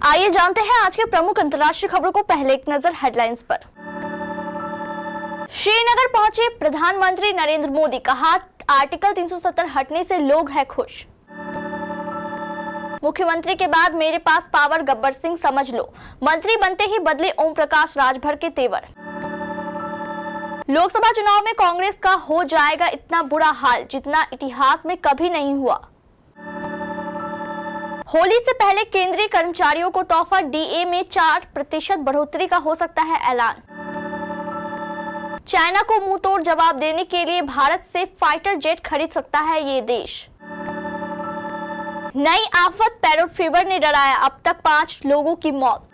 आइए जानते हैं आज के प्रमुख अंतर्राष्ट्रीय खबरों को। पहले एक नजर हेडलाइंस पर। श्रीनगर पहुंचे प्रधानमंत्री नरेंद्र मोदी, कहा आर्टिकल 370 हटने से लोग हैं खुश। मुख्यमंत्री के बाद मेरे पास पावर गब्बर सिंह समझ लो, मंत्री बनते ही बदले ओम प्रकाश राजभर के तेवर। लोकसभा चुनाव में कांग्रेस का हो जाएगा इतना बुरा हाल जितना इतिहास में कभी नहीं हुआ। होली से पहले केंद्रीय कर्मचारियों को तोहफा, डीए में 4% बढ़ोतरी का हो सकता है ऐलान। चाइना को मुंह तोड़ जवाब देने के लिए भारत से फाइटर जेट खरीद सकता है ये देश। नई आफत पैरोट फीवर ने डराया, अब तक 5 लोगों की मौत।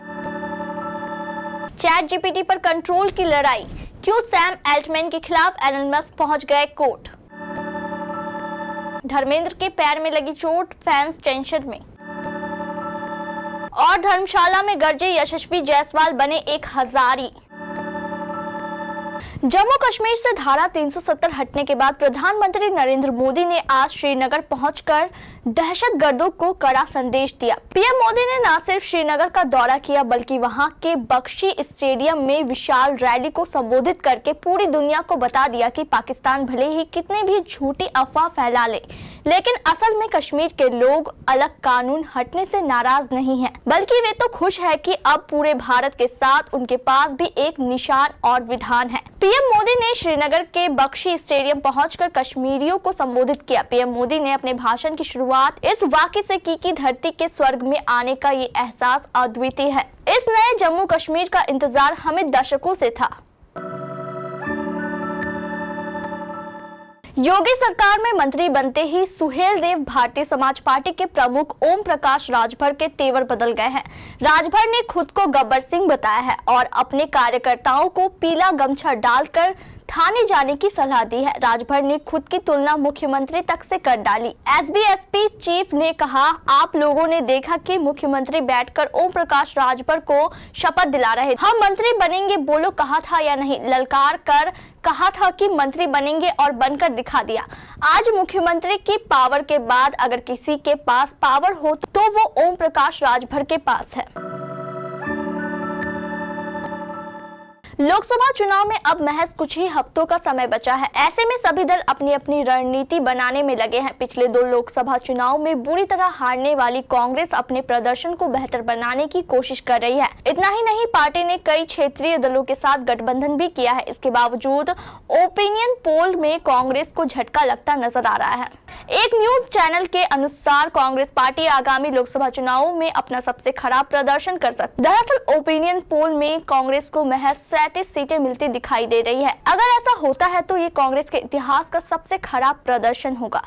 चैट जीपीटी पर कंट्रोल की लड़ाई, क्यों सैम एल्टमैन के खिलाफ एलन मस्क पहुंच गए कोर्ट। धर्मेंद्र के पैर में लगी चोट, फैंस टेंशन में। और धर्मशाला में गरजे यशस्वी जायसवाल, बने एक हजारी। जम्मू कश्मीर से धारा 370 हटने के बाद प्रधानमंत्री नरेंद्र मोदी ने आज श्रीनगर पहुंचकर दहशतगर्दों को कड़ा संदेश दिया। पीएम मोदी ने न सिर्फ श्रीनगर का दौरा किया बल्कि वहां के बख्शी स्टेडियम में विशाल रैली को संबोधित करके पूरी दुनिया को बता दिया कि पाकिस्तान भले ही कितने भी झूठी अफवाह फैला ले, लेकिन असल में कश्मीर के लोग अलग कानून हटने से नाराज नहीं हैं, बल्कि वे तो खुश है कि अब पूरे भारत के साथ उनके पास भी एक निशान और विधान है। पीएम मोदी ने श्रीनगर के बख्शी स्टेडियम पहुंचकर कश्मीरियों को संबोधित किया। पीएम मोदी ने अपने भाषण की शुरुआत इस वाक्य से की कि धरती के स्वर्ग में आने का ये एहसास अद्वितीय है। इस नए जम्मू कश्मीर का इंतजार हमें दशकों से था। योगी सरकार में मंत्री बनते ही सुहेल देव भारतीय समाज पार्टी के प्रमुख ओम प्रकाश राजभर के तेवर बदल गए हैं। राजभर ने खुद को गब्बर सिंह बताया है और अपने कार्यकर्ताओं को पीला गमछा डालकर थाने जाने की सलाह दी है। राजभर ने खुद की तुलना मुख्यमंत्री तक से कर डाली। एसबीएसपी चीफ ने कहा, आप लोगों ने देखा कि मुख्यमंत्री बैठकर ओम प्रकाश राजभर को शपथ दिला रहे। हम मंत्री बनेंगे बोलो कहा था या नहीं, ललकार कर कहा था कि मंत्री बनेंगे और बनकर दिखा दिया। आज मुख्यमंत्री की पावर के बाद अगर किसी के पास पावर हो तो वो ओम प्रकाश राजभर के पास है। लोकसभा चुनाव में अब महज कुछ ही हफ्तों का समय बचा है। ऐसे में सभी दल अपनी अपनी रणनीति बनाने में लगे हैं। पिछले 2 लोकसभा चुनाव में बुरी तरह हारने वाली कांग्रेस अपने प्रदर्शन को बेहतर बनाने की कोशिश कर रही है। इतना ही नहीं, पार्टी ने कई क्षेत्रीय दलों के साथ गठबंधन भी किया है। इसके बावजूद ओपिनियन पोल में कांग्रेस को झटका लगता नजर आ रहा है। एक न्यूज चैनल के अनुसार कांग्रेस पार्टी आगामी लोकसभा चुनावों में अपना सबसे खराब प्रदर्शन कर सकती है। दरअसल ओपिनियन पोल में कांग्रेस को महज 37 सीटें मिलती दिखाई दे रही है। अगर ऐसा होता है तो ये कांग्रेस के इतिहास का सबसे खराब प्रदर्शन होगा।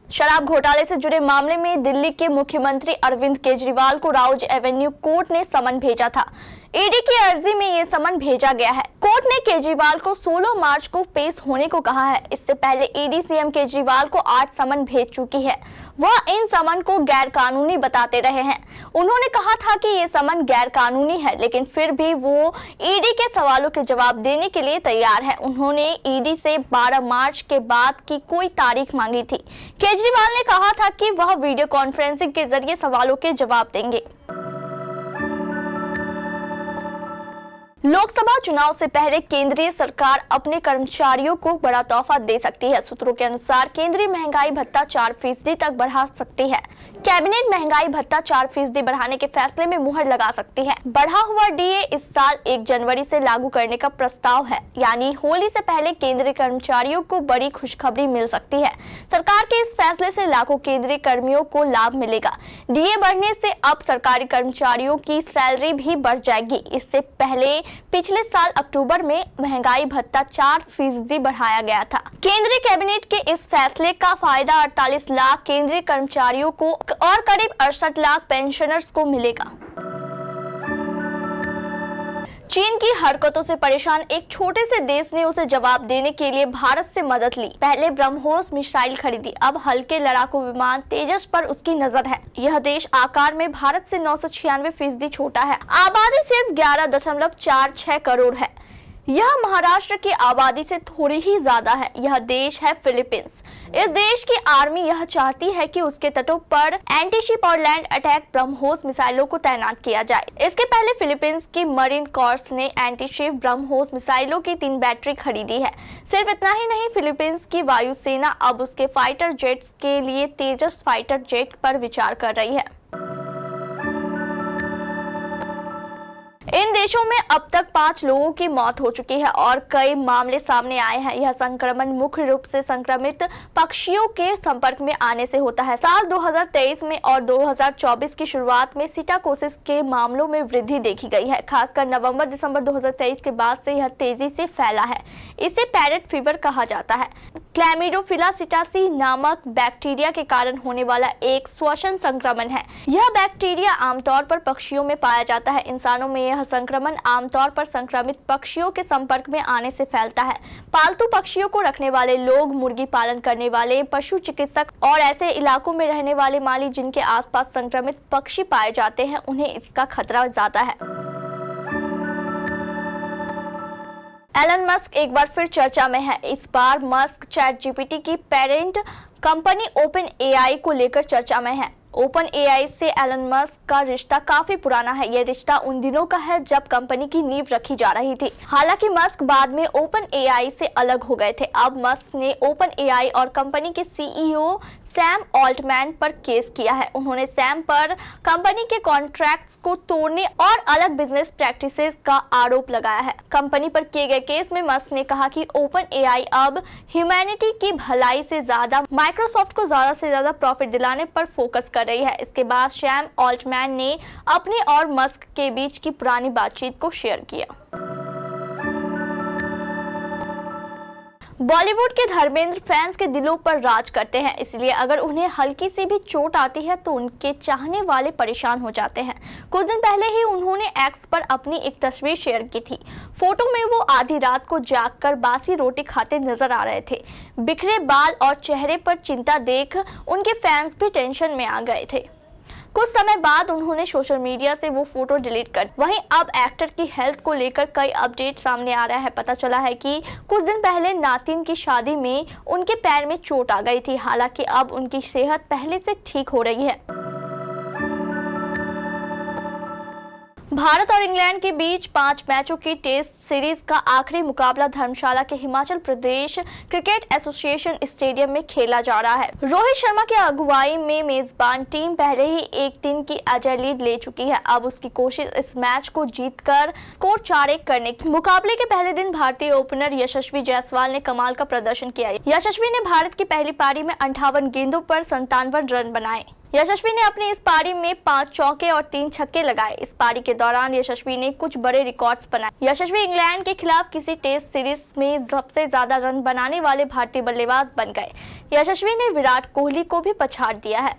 शराब घोटाले से जुड़े मामले में दिल्ली के मुख्यमंत्री अरविंद केजरीवाल को राउज एवेन्यू कोर्ट ने समन भेजा था। ईडी की अर्जी में ये समन भेजा गया है। कोर्ट ने केजरीवाल को 16 मार्च को पेश होने को कहा है। इससे पहले ईडी सीएम केजरीवाल को 8 समन भेज चुकी है। वह इन समन को गैर कानूनी बताते रहे हैं। उन्होंने कहा था कि ये समन गैर कानूनी है, लेकिन फिर भी वो ईडी के सवालों के जवाब देने के लिए तैयार है। उन्होंने ईडी से 12 मार्च के बाद की कोई तारीख मांगी थी। केजरीवाल ने कहा था कि वह वीडियो कॉन्फ्रेंसिंग के जरिए सवालों के जवाब देंगे। लोकसभा चुनाव से पहले केंद्रीय सरकार अपने कर्मचारियों को बड़ा तोहफा दे सकती है। सूत्रों के अनुसार केंद्रीय महंगाई भत्ता 4% तक बढ़ा सकती है। कैबिनेट महंगाई भत्ता 4% बढ़ाने के फैसले में मुहर लगा सकती है। बढ़ा हुआ डीए इस साल 1 जनवरी से लागू करने का प्रस्ताव है, यानी होली से पहले केंद्रीय कर्मचारियों को बड़ी खुशखबरी मिल सकती है। सरकार के इस फैसले से लाखों केंद्रीय कर्मियों को लाभ मिलेगा। डीए बढ़ने से अब सरकारी कर्मचारियों की सैलरी भी बढ़ जाएगी। इससे पहले पिछले साल अक्टूबर में महंगाई भत्ता 4% बढ़ाया गया था। केंद्रीय कैबिनेट के इस फैसले का फायदा 48 लाख केंद्रीय कर्मचारियों को और करीब 68 लाख पेंशनर्स को मिलेगा। चीन की हरकतों से परेशान एक छोटे से देश ने उसे जवाब देने के लिए भारत से मदद ली। पहले ब्रह्मोस मिसाइल खरीदी, अब हल्के लड़ाकू विमान तेजस पर उसकी नजर है। यह देश आकार में भारत से 996% छोटा है। आबादी सिर्फ 11.46 करोड़ है। यह महाराष्ट्र की आबादी से थोड़ी ही ज्यादा है। यह देश है फिलीपींस। इस देश की आर्मी यह चाहती है कि उसके तटों पर एंटी शिप और लैंड अटैक ब्रह्मोस मिसाइलों को तैनात किया जाए। इसके पहले फिलीपींस की मरीन कोर्स ने एंटी शिप ब्रह्मोस मिसाइलों की 3 बैटरी खरीदी है। सिर्फ इतना ही नहीं, फिलीपींस की वायुसेना अब उसके फाइटर जेट्स के लिए तेजस फाइटर जेट पर विचार कर रही है। इन देशों में अब तक 5 लोगों की मौत हो चुकी है और कई मामले सामने आए हैं। यह संक्रमण मुख्य रूप से संक्रमित पक्षियों के संपर्क में आने से होता है। साल 2023 में और 2024 की शुरुआत में सिटाकोसिस के मामलों में वृद्धि देखी गई है। खासकर नवंबर-दिसंबर 2023 के बाद से यह तेजी से फैला है। इसे पैरेट फीवर कहा जाता है। क्लैमिडोफिला सिटासी नामक बैक्टीरिया के कारण होने वाला एक श्वसन संक्रमण है। यह बैक्टीरिया आमतौर पर पक्षियों में पाया जाता है। इंसानों में यह संक्रमण आमतौर पर संक्रमित पक्षियों के संपर्क में आने से फैलता है। पालतू पक्षियों को रखने वाले लोग, मुर्गी पालन करने वाले पशु चिकित्सक और ऐसे इलाकों में रहने वाले माली जिनके आसपास संक्रमित पक्षी पाए जाते हैं, उन्हें इसका खतरा ज्यादा है। एलन मस्क एक बार फिर चर्चा में है। इस बार मस्क चैटजीपीटी की पेरेंट कंपनी ओपन एआई को लेकर चर्चा में है। ओपन एआई से एलन मस्क का रिश्ता काफी पुराना है। यह रिश्ता उन दिनों का है जब कंपनी की नींव रखी जा रही थी। हालांकि मस्क बाद में ओपन एआई से अलग हो गए थे। अब मस्क ने ओपन एआई और कंपनी के सीईओ सैम ऑल्टमैन पर केस किया है। उन्होंने सैम पर कंपनी के कॉन्ट्रैक्ट्स को तोड़ने और अलग बिजनेस प्रैक्टिसेस का आरोप लगाया है। कंपनी पर किए गए केस में मस्क ने कहा कि ओपन एआई अब ह्यूमैनिटी की भलाई से ज्यादा माइक्रोसॉफ्ट को ज्यादा से ज्यादा प्रॉफिट दिलाने पर फोकस कर रही है। इसके बाद सैम ऑल्टमैन ने अपने और मस्क के बीच की पुरानी बातचीत को शेयर किया। बॉलीवुड के धर्मेंद्र फैंस के दिलों पर राज करते हैं, इसलिए अगर उन्हें हल्की सी भी चोट आती है तो उनके चाहने वाले परेशान हो जाते हैं। कुछ दिन पहले ही उन्होंने एक्स पर अपनी एक तस्वीर शेयर की थी। फोटो में वो आधी रात को जागकर बासी रोटी खाते नजर आ रहे थे। बिखरे बाल और चेहरे पर चिंता देख उनके फैंस भी टेंशन में आ गए थे। कुछ समय बाद उन्होंने सोशल मीडिया से वो फोटो डिलीट कर। वहीं अब एक्टर की हेल्थ को लेकर कई अपडेट सामने आ रहा है। पता चला है कि कुछ दिन पहले नातिन की शादी में उनके पैर में चोट आ गई थी। हालांकि अब उनकी सेहत पहले से ठीक हो रही है। भारत और इंग्लैंड के बीच 5 मैचों की टेस्ट सीरीज का आखिरी मुकाबला धर्मशाला के Himachal Pradesh cricket association stadium में खेला जा रहा है। रोहित शर्मा की अगुवाई में मेजबान टीम पहले ही 1-3 की अजय लीड ले चुकी है। अब उसकी कोशिश इस मैच को जीतकर स्कोर 4-1 करने की। मुकाबले के पहले दिन भारतीय ओपनर यशस्वी जायसवाल ने कमाल का प्रदर्शन किया। यशस्वी ने भारत की पहली पारी में 58 गेंदों पर 57 रन बनाए। यशस्वी ने अपनी इस पारी में 5 चौके और 3 छक्के लगाए। इस पारी के दौरान यशस्वी ने कुछ बड़े रिकॉर्ड्स बनाए। यशस्वी इंग्लैंड के खिलाफ किसी टेस्ट सीरीज में सबसे ज्यादा रन बनाने वाले भारतीय बल्लेबाज बन गए। यशस्वी ने विराट कोहली को भी पछाड़ दिया है।